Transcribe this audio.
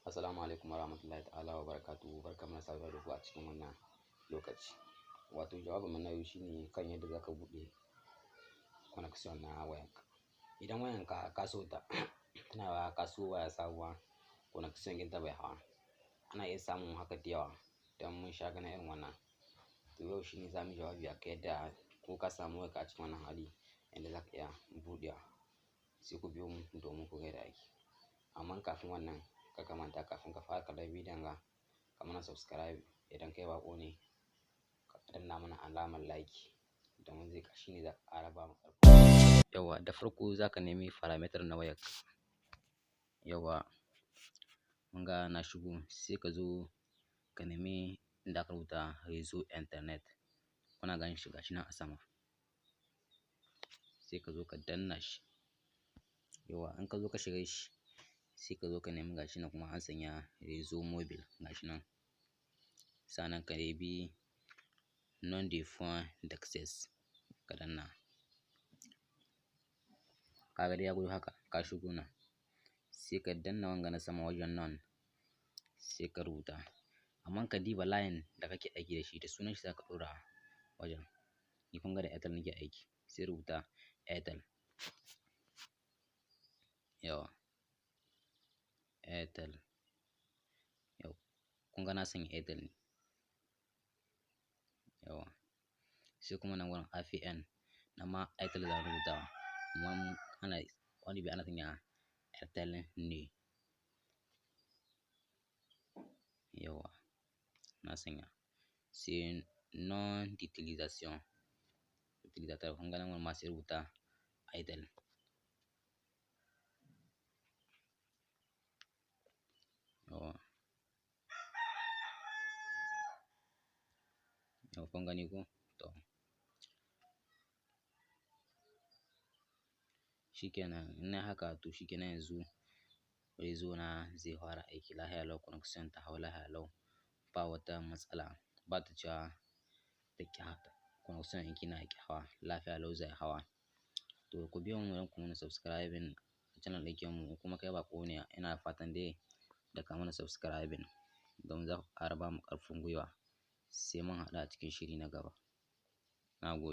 Assalamu alaikum warahmatullahi ta'ala wa barakatuhu. Barkamu da saduwa da ku a cikin wannan lokaci. Wato jawabin mu na yau shine kan yadda zaka buɗe connection na wayanka. Idan wayanka ka so ta tana yawa ka so waya sabuwa connection ɗinta bai hawa. Ana iya samun haka da yawa don mun sha ganin irin wannan. To yau shine zamu yi jawabi akan yadda ko ka samu wayarka a cikin wannan hali yadda zaka iya buɗewa. Sai ku biyo mu domin ku ga yadda ake. Amma kafin wannan ka manta kafin ka fara kallon bidiyon ga ka mana subscribe idan kai baƙo ne ka danna mana alamar like domin zai shine za a raba mu ƙarfi. Yawa da farko zaka nemi parameter na wayarka. Yawa mun ga na shigo sai ka zo ka nemi inda aka rubuta rezo internet. Kuna ganin shi gashi nan a sama. Sai ka zo ka danna shi. Yawa in ka zo ka shiga shi sai ka zo ka nemi gashi nan kuma an sanya rezo mobile gashi nan. Sannan ka ɗebi nom de point d'access ka danna. Ka ga dai ya gudu haka ka shigo nan. Sai ka danna wanga na sama wajen nan sai ka rubuta. Amma ka diba line da kake aiki da shi da sunan shi zaka ɗora wajen. Ni kun ga da Airtel nake aiki sai rubuta Airtel. Yawa Airtel. Yau kun ga na sanya Airtel ne. Yawa sai kuma nan wurin APN nan ma Airtel za a rubuta. Amma ana wani bi ana sanya Airtel ne. Yawa na sanya. Sai nom d'utilisation. Utilisateur kun ga nan wurin ma sai rubuta Airtel. Yawa. Yawa kun gani ko? To. Shikenan in nayi haka to shikenan yanzu rezo na zai fara aiki lafiya lau connection ta hau lafiya lau. Ba wata matsala ba ta cewa ta ƙi haka. Connection ɗinki na ƙi hawa lafiya lau zai hawa. To ku biyo mu don ku mana subscribing a channel ɗin mu kuma kai baƙo ne ina fatan dai da ka mana subscribing don za ku ƙara ba mu ƙarfin gwiwa sai mun haɗu a cikin shiri na gaba. Na gode.